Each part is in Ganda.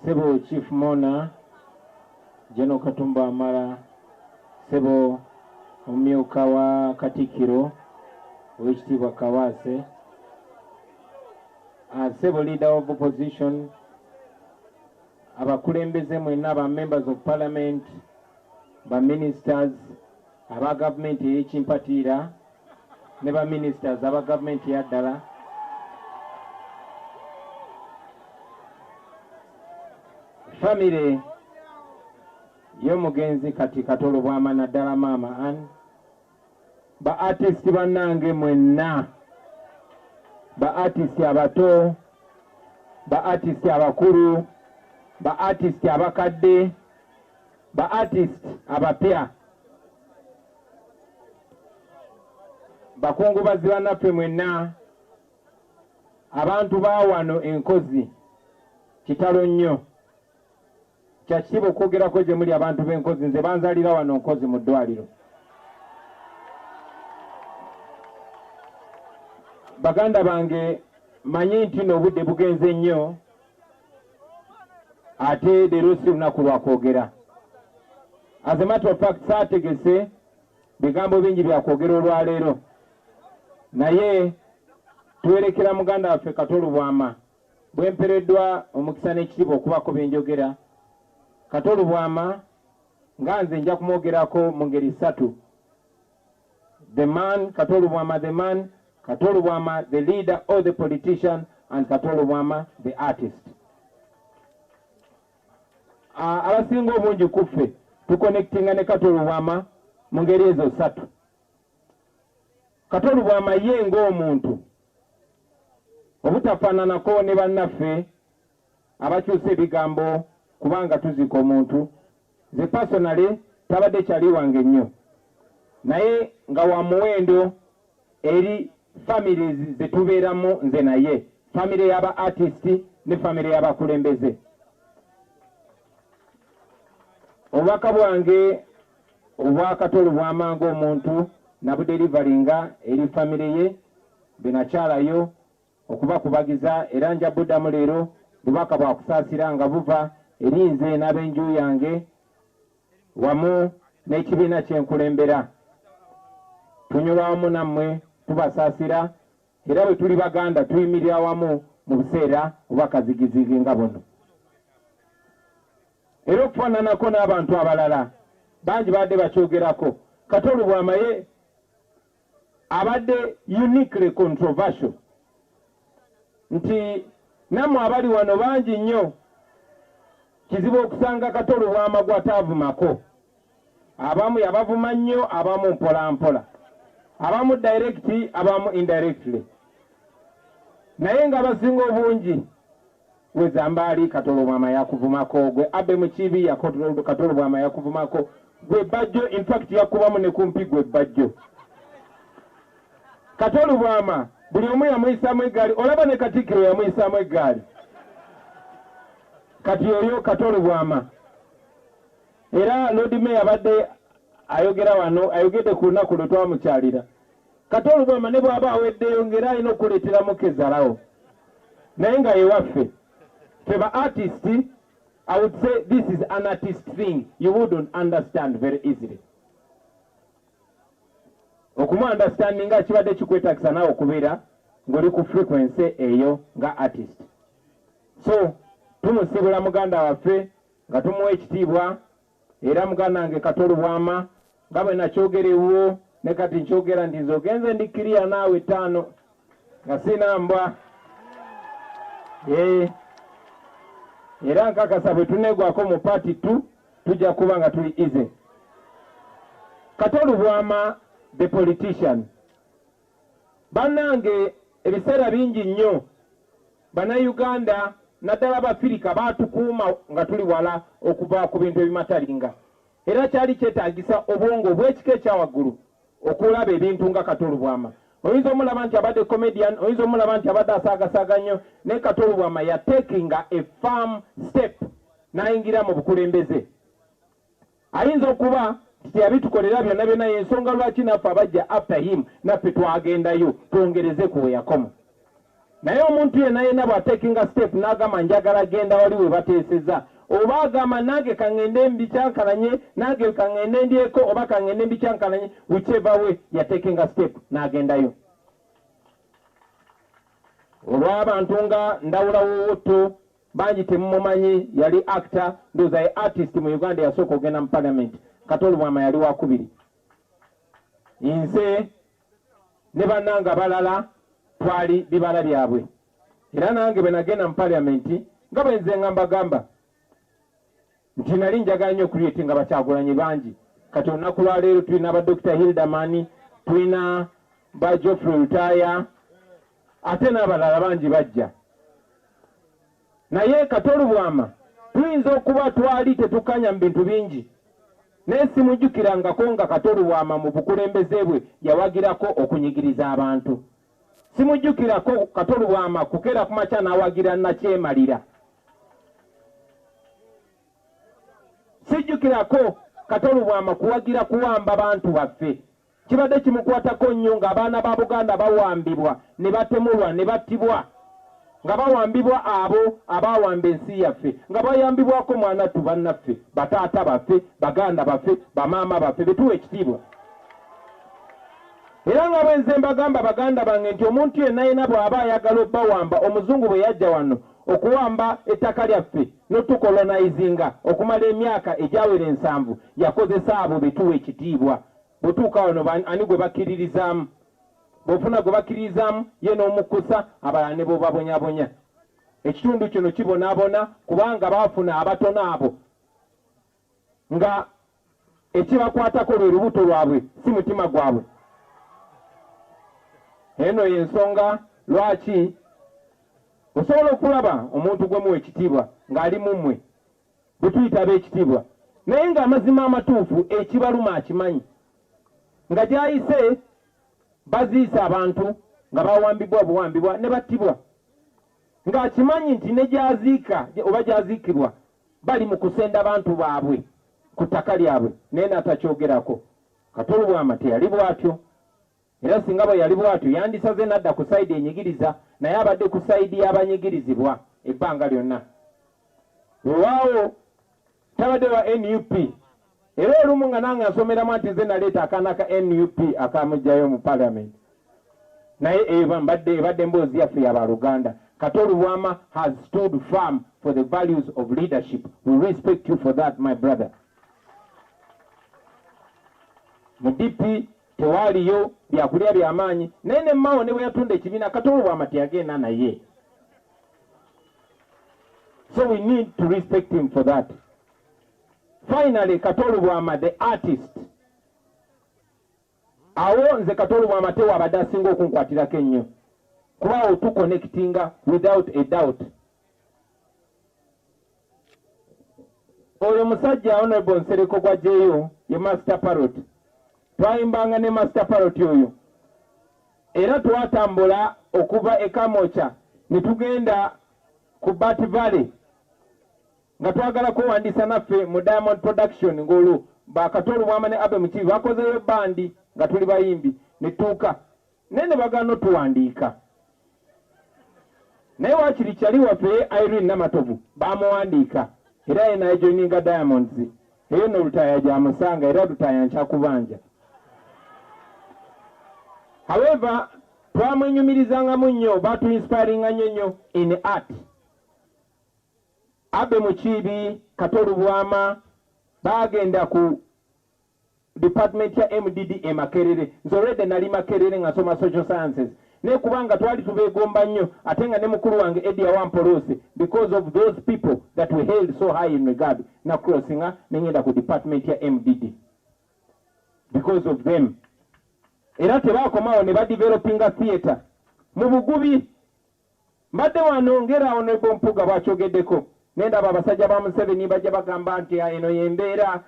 Sebo Chief Mona, Jeno Katumba Amara, Sebo Omiokawa Katikiro, Wichtiwa Kawase, Sebo Leader of Opposition, abakulembeze mwenna ba members of parliament, ba ministers, aba government ekimpatira, ne ba ministers aba government ya ddala. Family y'omugenzi kati Kato Lubwama naddala Mama Ann, ba artist bannange mwenna, ba artist abato, ba artist abakulu, ba artist abakadde, ba artist abapya, bakungubazi bannaffe mwenna, abantu ba wano Enkozi kitalo nnyo. Kyakitiibwa okwogerako gye muli abantu b'Enkozi, nze banzalira wano Nkozi mu ddwaliro. Baganda bange manyi nti n'obudde bugenze nnyo, ate leero si lunaku lwa kwogera. As a matter of fact, saategese bigambo bingi bya kwogera olwaleero, naye tuwerekera muganda waffe Kato Lubwama bwempereddwa omukisa n'ekitiibwa okubako bye njogera. Kato Lubwama nga nze nja kumwogerako mu ngeri ssatu. The man, Kato Lubwama the man, Kato Lubwama the leader or the politician, and Kato Lubwama the artist. Abasinga obungi kuffe tuconnectinga ne Kato Lubwama mu ngeri ezo ssatu. Kato Lubwama ye ng'omuntu obutafaananako ne bannaffe abakyusa ebigambo kubanga tuzika omuntu. Ze personally tabadde kyali wange nnyo, naye nga wa muwendo eri families ze tubeeramu nze naye, family y'aba artist ne family y'abakulembeze. Obubaka bwange obwa Kato Lubwama ng'omuntu nabuderivalinga eri family ye benakyalayo okubakubagiza, era nja buddamu leero bubaka bwa kusaasira nga buva eri nze n'ab'enju yange wamu n'ekibiina kyenkulembera. Tunyula wamu nammwe tubasaasira, era bwe tuli Baganda tuyimirira wamu mu buseera obwakazigizigi nga buno. Era okufaananako n'abantu abalala bangi badde bakyogerako. Kato Lubwama ye abadde uniquely controversial, nti nammwe abali wano bangi nnyo kizibu okusanga Kato Lubwama gw'ataavumako. Abamu yabavuma nnyo, abamu mpola mpola, abamu direct, abamu indirectly. Naye nga basinga obungi wezambaali Kato Lubwama yakuvumako, gwe abe mukibi ya Kato Lubwama yakuvumako, gwe bajjo in fact yakubamu ne kumpi gwe bajjo. Kato Lubwama buli omu yamuyisaamu eggaali, olaba ne Katikkiro yamuyisaamu eggaali. Kati oyo Kato Lubwama. Era Lord Mayor abadde ayogera wano, ayogedde ku lunaku lwe twamukyalira. Kato Lubwama ne bw'aba aweddeyo ng'era alina okuleeteramu kezalawo, naye nga yewaffe feba artist, I would say this is an artist thing you wouldn't understand very easily. Okumu understanding kibadde kikwetagisa nawe okubeera ng'oli ku frequency eyo nga artist. So tumusibula muganda waffe nga tumuwa ekitiibwa, era muganda wange Kato Lubwama nga bwe nakyogerewo ne kati nkyogera nti nze ogenze ndikkiriya naawe 5 nga sina mbwa. Era nkakasa bwe tuneegwako mu party 2 tujja kuba nga tuli easy. Kato Lubwama the politician. Bannange ebiseera bingi nnyo Bannayuganda naddala Abafirika baatukuuma nga tuli wala okuva ku bintu ebimatalinga, era kyali kyetaagisa obwongo bw'ekika ekyawaggulu okulaba ebintu nga Kato Lubwama. Oyinza omulaba nti abadde comedian, oyinza omulaba nti abadde asaagasaaga nnyo, naye Kato Lubwama yatekinga a firm step n'ayingira mu bukulembeze. Ayinza okuba teyabitukolera byonna byonna, y'ensonga lwaki naffe abajja after him naffe twagendayo twongereze ku we yakoma. naye omuntu yenna bw'atekinga step n'agamba njagala genda wali we bateeseza oba agamba nange kaŋŋende mbikyankalanye nange kaŋŋende ndyeko oba kaŋŋende mbikyankalanye whichever way yatekinga step n'agendayo. Olw'abantu nga Ndawula Wowotto bangi temumumanyi yali actor ndowooza ye artist mu Uganda yasooka ogenda mu parliament. Kato Lubwama yali wakubiri. Nze ne bannanga balala twali bibala byabwe. Era nange bwe nagenda mu parliament nga bwe nze nga mbagamba nti nali njagala nnyo okuliyetinga Bakyagulanyi bangi. Kati olunaku lwa leero tulina ba Dr. Hildamani, tulina ba Geoffrey Lutaya, ate n'abalala bangi bajja. Naye Kato Lubwama tuyinza okuba twali tetukanya mu bintu bingi. Naye simujjukirangako nga Kato Lubwama mu bukulembeze bwe yawagirako okunyigiriza abantu. Simujjukirako Kato Lubwama kukeera ku makya n'awagira Nakyemalira. Sijjukirako Kato Lubwama kuwagira kuwamba bantu baffe. Kibadde kimukwatako nnyo ng'abaana ba Buganda bawambibwa ne batemulwa ne battibwa. Nga bawambibwa abo abawamba ensi yaffe, nga bayambibwako mwanattu bannaffe, bataata baffe, baganda baffe, bamaama baffe, betuwa ekitiibwa. Era nga bwe nze mbagamba baganda bange nti omuntu yenna bw'aba ayagala obbawamba, omuzungu bwe yajja wano okuwamba ettaka lyaffe n'otukolonizinga okumala emyaka egyawera 7 yakozesa abo betuwa ekitiibwa. Bwetuuka wano ani gwe bakkiririzaamu? Bw'ofuna gwe bakkiririzaamu ye n'omukkusa abalala ne b'obabonyabonya. Ekitundu kino kibonaabona kubanga baafuna abatono abo nga ekibakwatako lwe lubuto lwabwe si mutima gwabwe. Eno y'ensonga lwaki osobola okulaba omuntu gwe muwa ekitiibwa ng'ali mu mmwe bwe tuyita ab'ekitiibwa, naye ng'amazima amatuufu ekibaluma akimanyi nga gy'ayise baziisa abantu nga bawambibwa buwambibwa ne battibwa, ng'akimanyi nti ne gy'aziika oba gy'aziikibwa bali mu kusenda abantu baabwe ku ttaka lyabwe, naye n'atakyogerako. Kato Lubwama teyali bw'atyo, era singa bwe yali bw'atyo yandisaze n'adda ku sayidi enyigiriza, naye abadde ku sayidi y'abanyigirizibwa ebbanga lyonna. Olwawo tabadde wa NUP, era olumu nga nange nsomeramu nti nze naleeta akaana ka NUP akamugjayo mu parliament, naye ebadde emboozi yaffe y'abaluganda. Kato Lubwama has stood firm for the values of leadership. We respect you for that, my brother. Mu DP tewaliyo byakulya by'amaanyi, naye ne Mao ne bwe yatunda ekibiina Kato Lubwama teyagenda naye. So we need to respect him for that. Finally, Kato Lubwama, the artist. Awo nze Kato Lubwama tewa abadde asinga okunkwatirako ennyo, kuba otuconnectinga without a doubt. Oyo musajja Honorable Nsereko gwa jeyo ye Master Parrot. Twayimbanga ne Master Parrot oyo. Era twatambula okuva e Kamocha ne tugenda ku Bat Valley nga twagala kuwandiisa naffe mu Diamond Production ng'olwo ba Kato Lubwama ne Abe Mukibi bakozeyo bandi nga tuli bayimbi ne tuuka naye ne bagana otuwandiika. Naye waakiri kyali waffe Irene Namatovu bamuwandiika era ye naye joininga Diamonds, eyo no Lutaya gyamusanga era Lutaya nkyakubanja. However, twamwenyumirizangamu nnyo, batuinspiringa nnyo in art. Abe Mukibi, Kato Lubwama bagenda ku department ya MDD e Makerere. Nzolede nali Makerere nga soma social sciences. Ne kubanga twali tubegomba nnyo ate nga ne mukulu wange Eddie Wamporose, because of those people that we held so high in regard, na crossinga nengenda ku department ya MDD because of them. Era tebakomawo ne badevelopinga theatre mu Bugubi. Mbadde wano ngera Honorable Mpuga bw'akyogeddeko nenda abasajja ba Museveni bajja bagamba nti eno y'embeera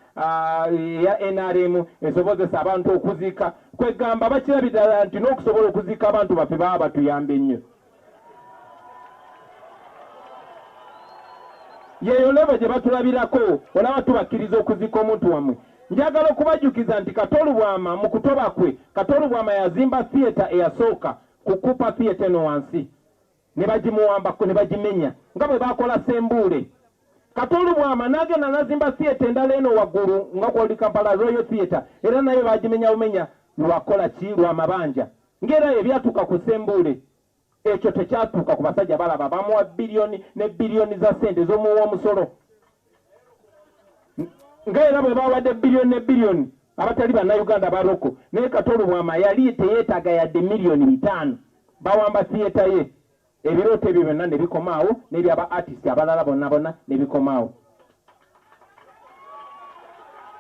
ya NRM esobozesa abantu okuzika. Kwegamba bakirabira nti n'okusobola okuzika abantu baffe baba batuyambe nnyo. Yeyo lebo gye batulabirako olaba tubakkiriza okuzika omuntu wammwe. Njagala okubajjukiza nti Kato Lubwama mu kutoba kwe, Kato Lubwama yazimba theatre eyasooka kukupa theatre eno wansi. ne bagimuwambako ne bagimenya nga bwe bakola Sembule. Kato Lubwama n'agenda n'azimba theatre endala eno waggulu nga kwoli Kampala Royal Theatre, era nayo bagimenya bumenya lwakola ki lwa mabanja ng'era ebyatuuka ku Sembule. Ekyo tekyatuuka ku basajja balaba bamuwa biliyoni ne biliyoni za ssente z'omuwa omusolo ng'era bwe bawadde biliyoni ne biliyoni abatali bannayuganda baroko naye Kato Lubwama yali teyeetaaga yadde miliyoni 5 bawamba theatre ye. Ebirooto ebyo byonna ne bikomaawo n'ebyaba artist abalala bonna ne bikomaawo.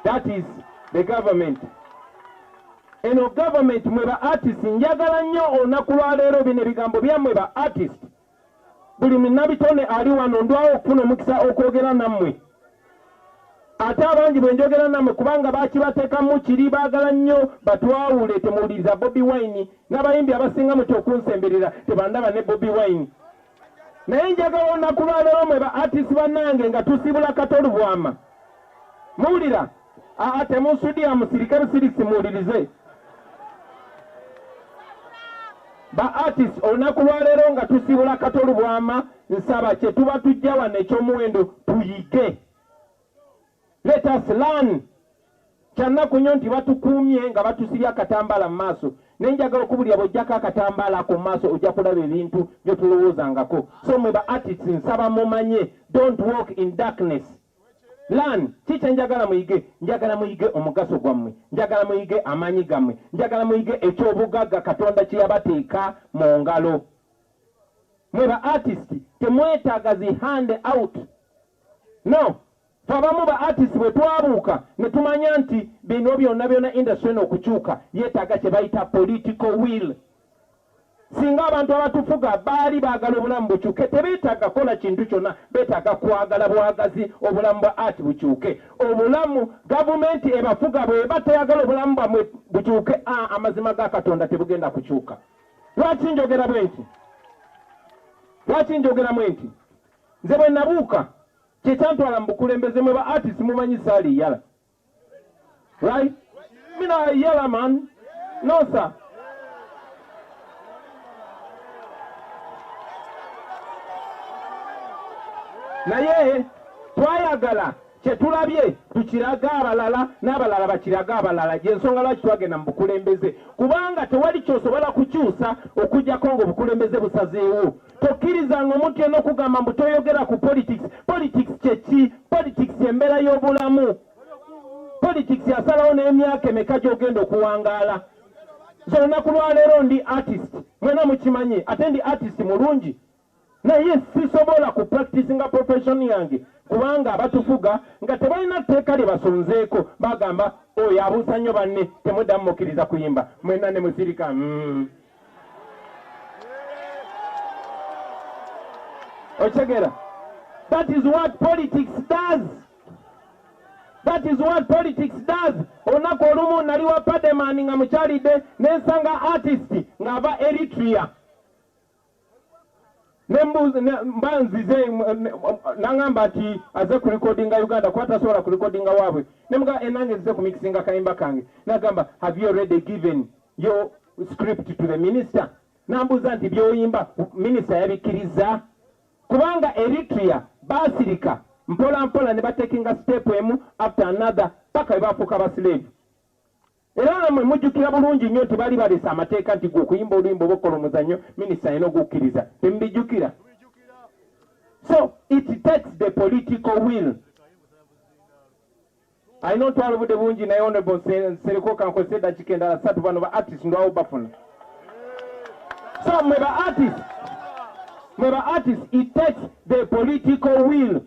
That is the government. Eno government mwe ba artist njagala nnyo olunaku lwa leero bino ebigambo byammwe ba artist. Buli munnabitone ali wano ndwawo okufuna omukisa okwogera nammwe. Ate abangi bwe njogera nammwe kubanga bakibateekamu kiri baagala nnyo batwawule temuwuliriza Bobi Wine n'abayimbi abasinga muti okunsemberera tebandaba ne Bobi Wine. Naye njagala olunaku lwa leero mwe ba artist bannange nga tusibula Kato Lubwama. Muwulira? Temunsudia musirike busirisi muwulirize. Ba artist olunaku lwa leero nga tusibula Kato Lubwama nsaba kye tuba tujja wano ekyomuwendo tuyige. Let us learn. Kyannaku nnyo nti batukuumye nga batusibya akatambala mu maaso. Naye njagala okubulya bw'ojjako akatambala ku maaso ojja kulaba ebintu bye tulowoozangako. So mwe ba artists nsaba mumanye, don't walk in darkness. Learn. Kiki njagala muyige? Njagala muyige omugaso gwammwe. Njagala muyige amaanyi gammwe. Njagala muyige ekyobugagga Katonda kye yabateeka mu ngalo. Mwe ba artists temwetaaga zi hand out. No. Abamu ba artist bwe twabuuka ne tumanya nti bino byonna industry eno okukyuka yeetaaga kye bayita political will. Singa abantu abatufuga baali baagala obulamu bukyuke tebeetaaga kola kintu kyonna, beetaaga kwagala bwagazi obulamu bwa art bukyuke. Obulamu gavumenti ebafuga bwe batayagala obulamu bwamwe bukyuke, amazima ga Katonda tebugenda kukyuka. Lwaki njogera bwe nti? Lwaki njogera mwe nti? Nze bwe nabuuka kyetantwala mu bukulembeze mwe ba artist mumanyi saali yala. Right? Mina yala man. No sir. Naye twayagala kyetulabye tukiraga abalala n'abalala bakiraga abalala gyensonga lwaki twagenda mu bukulembeze kubanga tewali kyosobola kukyusa okujjako ng'obukulembeze busazeewo. Tokkirizanga omuntu yenna okugamba mbu toyogera ku politics. Politics kyeki? Politics embeera y'obulamu. Politics yasalawo n'emyaka emeka gy'ogenda okuwangaala. So olunaku lwa leero ndi artist, mwena mukimanyi, ate ndi artist mulungi. Naye sisobola ku practicinga profession yange kubanga abatufuga nga tebalina tteeka lye basonzeeko bagamba oyo abuusa nnyo banne temuddamu mukkiriza kuyimba mwena ne musirika. Ochegera? That is what politics does. That is what politics does. Olunaku olumu nali wa Pademan nga mukyalidde nensanga artist ng'ava Eritrea. Mbanzize nangamba ati aze ku recordinga Uganda kwata sola ku recordinga waabwe nemuga enange zize ku mixinga kayimba kange nagamba have you already given your script to the minister? Nambuza nti byoyimba minister yabikiriza kubanga Eritrea basirika mpola mpola ne batekinga step emu after another paka bafuka baslave. Era namwe mujjukira bulungi nnyo nti bali balesa amateeka nti gwe okuyimba oluyimba obukola omuzannyo minisita alina okukkiriza. Temubijjukira? So it takes the political will. I know twalubudde bungi naye honorable Sereko kankozesa eddakiika endala 3 bano ba artist ndwawo bafuna. So mwe ba artist it takes the political will.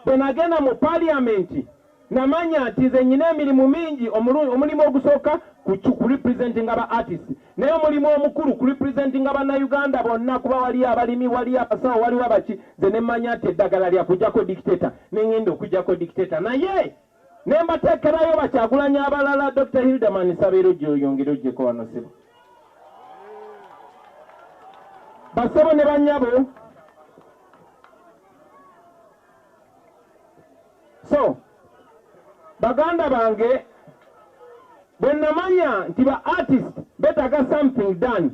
Bwe nagenda mu parliament namanya nti nze nyina emirimu mingi omulimu ogusooka ku representing aba artist naye omulimu omukulu ku representing abannayuganda bonna kuba wali abalimi wali abasawo waliwo abaki nze nemmanya nti eddagala lya kujjako dictator nengenda okujjako dictator naye ne mbateekerayo Kyagulanyi abalala Dr. Hildeman Sabeero gy'oyongere ogyeko wano sebo basebo ne bannyabo. So baganda bange bwe namanya nti ba artist beetaaga something done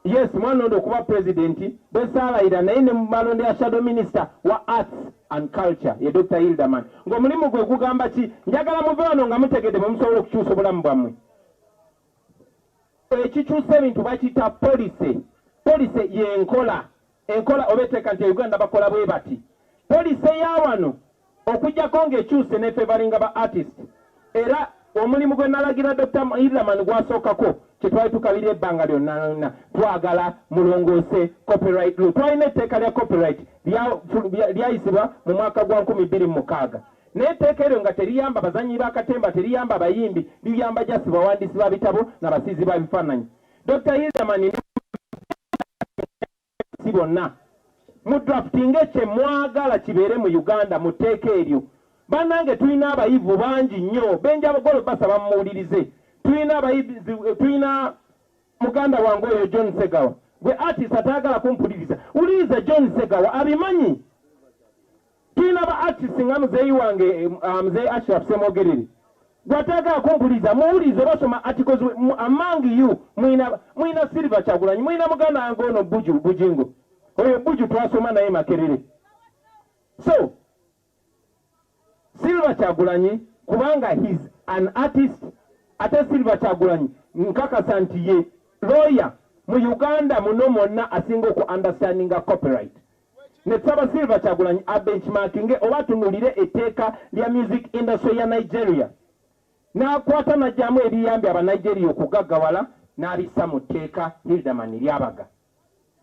yes mwana ndo kuba president besalayira naye ne malonde ya shadow minister wa arts and culture ye Dr. Hilderman ng'omulimu gwe gugamba ki njagala muve wano nga mutegedde mwe musobola okukyusa obulamu bwammwe ekikyusa ebintu bakiyita policy yenkola enkola oba etteeka nti Uganda bakola bwe bati policy ya wano okujjako ng'ekyuse n'efevalinga ba artist era omulimu gwe nalagira Dr. Hilderman gwasookako kyetwali tukabira ebbanga lyonna twagala mulongoose copyright law twalina etteeka lya copyright lyayisibwa mu mwaka gwa 2006 naye etteeka eryo nga teriyamba bazanyi b'akatemba teriyamba abayimbi liyamba jasi bawandiisi ba bitabo n'abasiizi ba bifaananyi Dr. Hilderman si bonna mu drafting kye mwagala kibeere mu Uganda mu tteeka eryo bannange tulina abayivu bangi nnyo benjabagolo basaba mumuwulirize tulina muganda wange oyo John Segawa gwe artist atayagala kumpuliriza wuliriza John Segawa abimanyi tulina ba artist nga muzeeyi wange muzeeyi Ashraf Semogerere gwe atayagala kumpuliriza muwulirize basoma articles among you mwina Silver Kyagulanyi mwina muganda wange ono Bujingo oyo Buju twasoma naye Makerere so Silver Kyagulanyi kubanga he's an artist ate Silver Kyagulanyi nkakasa nti ye lawyer mu Uganda muno mwonna asinga oku understandinga copyright ne tusaba Silver Kyagulanyi abenchmarkinge oba tunulire etteeka lya music industry ya Nigeria n'akwata najjamu ebiyambi aba Nigeria okugaggawala n'abissa mu tteeka Hilderman lyabaga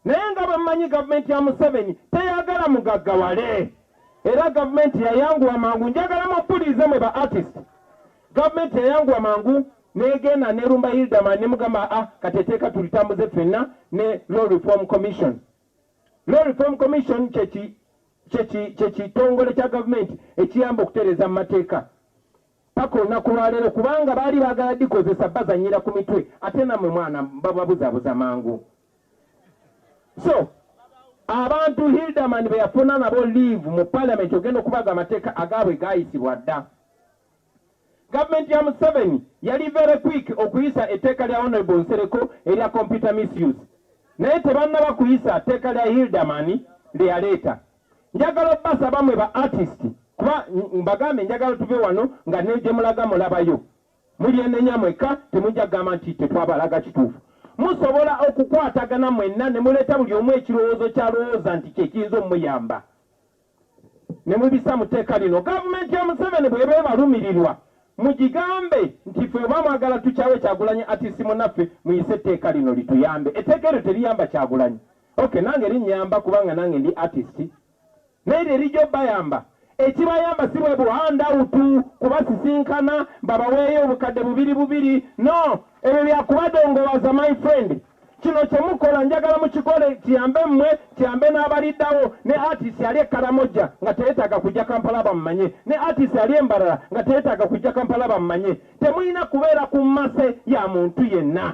naye nga bamanyi gavumenti ya Museveni teyagala mugaggawale era gavumenti yayanguwa mangu njagala mupulirize mwe ba artist gavumenti yayanguwa mangu negenda nerumba Hilderman nemugamba kateteeka tulitambuze ffenna ne Law Reform Commission kyekitongole kya gavumenti ekiyamba okutereeza mu mateeka paka olunaku lwaleero kubanga baali baagala dikozesa bazanyira ku mitwe ate nammwe mwana bababuzaabuza mangu so abantu Hilderman beyafuna nabo leave mu parliament ogenda okubaga amateeka agaabwe gayisibwa dda gavumenti ya Museveni yali very quick okuyisa etteeka lya Honorable Nsereko erya computer misuse naye tebannaba kuyisa etteeka lya Hilderman lyeyaleeta njagala basaba mwe ba artist kuba mbagambe njagala tuve wano nga negye mulaga mulabayo muli enenya mweka temujja gamba nti tetwabalaga kituufu musobola okukwatagana mwenna ne muleeta buli omu ekirowoozo kyalowooza nti kyekiyinza omuyamba ne mubisa mu tteeka lino gavumenti ya Museveni bw'eba ebalumirirwa mugigambe nti ffe oba mwagala tukyawe Kyagulanyi artist munnaffe muyise etteeka lino lituyambe etteeka eryo teriyamba Kyagulanyi okay nange linnyamba kubanga nange ndi artist naye erijjo bayamba ekibayamba si bwe buhandawutu kubasisinkana babaweeyo obukadde bubiri no ebyo byakubadongowaza my friend kino kyemukola njagala mukikole kiyambe mmwe kiyambe n'abaliddawo ne artist yali ekalamoja nga teyeetaaga kujja Kampala bammanye ne artist yali embalala nga teyeetaaga kujja Kampala bammanye temulina kubeera ku mmase ya muntu yenna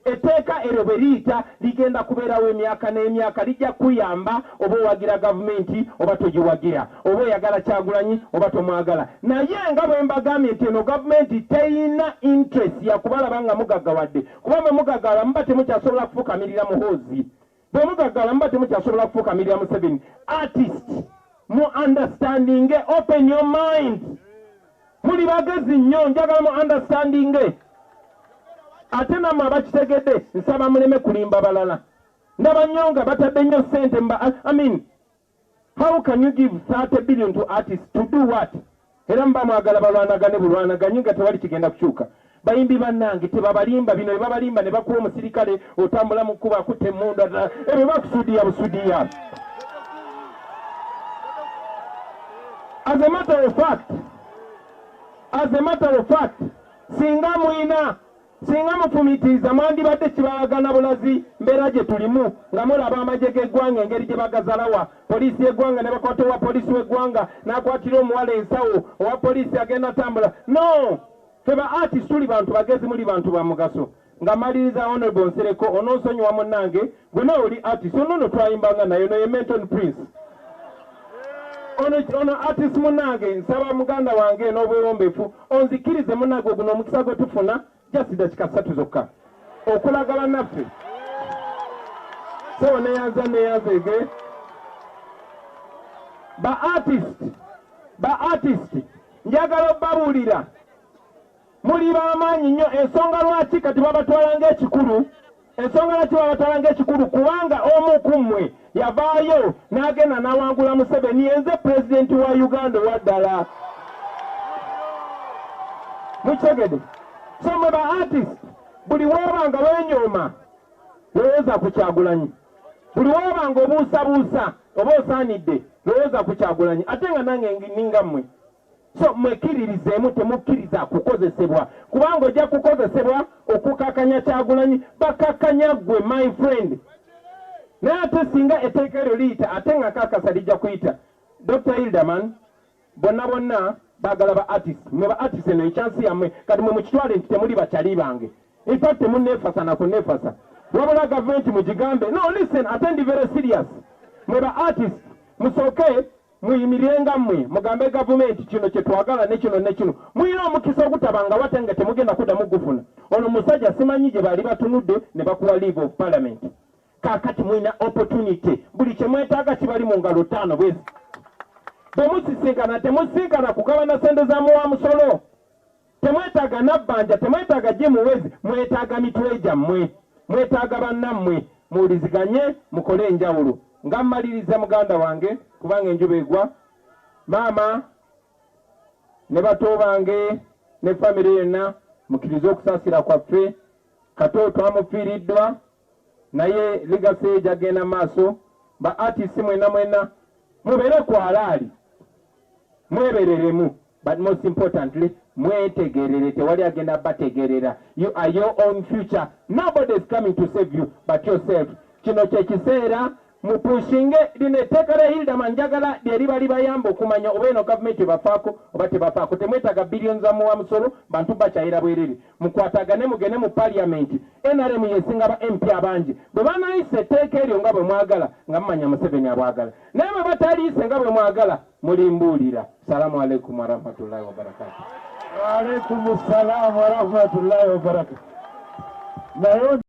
etteeka eryo bwe liyita ligenda kubeerawo emyaka n'emyaka lijja kuyamba oba owagira gavumenti oba togiwagira oba oyagala Kyagulanyi oba tomwagala naye nga bwe mbagambye nti eno gavumenti teyina interest yakubalaba nga mugaggawadde kuba bwe mugaggawala muba temukyasobola kufukamirira muhoozi bwe mugaggawala muba temukyasobola kufukamirira Museveni artist mu understanding open your mind muli bagezi nnyo njagala mu understanding ate namwe abakitegedde nsaba muleme kulimba balala ndaba nnyo nga batadde nnyo ssente how can you give 30 billion to artists to do what era muba mwagala balwanagane bulwanaganyi nga tewali kigenda kukyuka bayimbi bannange tebabalimba bino ebabalimba ne bakuwa omusirikale otambula mu kkuba akutte emmundu ebyo bakusudiya busudiya as a matter of fact singa mufumitiza mwandibadde kibalagana bulazi mbeera gye tulimu nga mulaba amagye g'eggwanga engeri gye bagazalawa poliisi y'eggwanga ne bakwata owa poliisi w'eggwanga n'akwatira omuwala ensawo owa poliisi agenda tambula no ffe ba artist tuli bantu bagezi muli bantu ba mugaso nga maliriza Honorable Nsereko onoonsonyiwa munnange gwe nawe oli artist ono twayimbanga naye no ye Menton Prince ono artist munnange nsaba muganda wange n'obwewombeefu onzikirize munnange guno omukisa gwe tufuna jasida kika 3 zokka okulaga bannaffe so neyazege ba artist njagala obbabulira muli b'amaanyi nnyo ensonga lwaki kati babatwalanga ekikulu ensonga lwaki babatwalanga ekikulu kubanga omu ku mmwe yavaayo n'agenda n'awangula Museveni yenze pulezidenti wa Uganda owaddala mukitegedde so mwe ba artist buli woobanga wenyooma lowooza ku Kyagulanyi buli woobanga obuusabuusa oba osaanidde lowooza ku Kyagulanyi ate nga nange ninga mmwe so mwekiririzeemu temukkiriza kukozesebwa kubanga ojja kukozesebwa okukakanya Kyagulanyi bakakanya gwe my friend naye ate singa etteeka eryo liyita ate nga kakasa lijja kuyita Dr. Hilderman bonna baagala ba artist mwe ba artist eno ekyansi yammwe kati mwe mukitwale nti temuli bakyali bange in fact temunneefasa nakuneefasa wabula gavumenti mugigambe no listen ate ndi very serious mwe ba artist musooke muyimirenga mmwe mugambe gavumenti kino kye twagala ne kino muyina omukisa ogutabanga wate nga temugenda kuddamu gufuna ono musajja simanyi gye baali batunudde ne bakuwa leave of parliament kaakati muyina opportunity buli kye mwetaaga kibali mu ngalo 5 bwezi bwe musisinkana temusinkana kugabana sente za muwa musolo temwetaaga nabbanja temwetaaga jemuwezi mwetaaga mitwe gyammwe mwetaaga bannammwe muwuliziganye mukole enjawulo nga mmaliriza muganda wange kubanga enjuba egwa maama ne bato bange ne famire yonna mukkirize okusaasira kwaffe Kato twamufiiriddwa naye ligase gyagenda maaso ba artist mwena mubeere kwalaali mwebereremu but most importantly mwetegerere tewali agenda bategerera you are your own future nobody is coming to save you but yourself kino kyekiseera mupushinge lino etteeka lya Hilderman njagala lyeriba libayamba okumanya oba eno gavumenti ebafaako oba tebafaako temwetaaga biliyoni za muwa musolo bantu bakyayira bwerere mukwatagane mugende mu paliamenti NRM yesinga ba MP abangi bwe banayise etteeka eryo nga bwe mwagala nga mumanya Museveni abwagala naye bwe bataliise nga bwe mwagala mulimbuulira. Salamu alaikum warahmatullahi wabarakatuh. Wa alaikum salaam warahmatullahi wabarakatuh.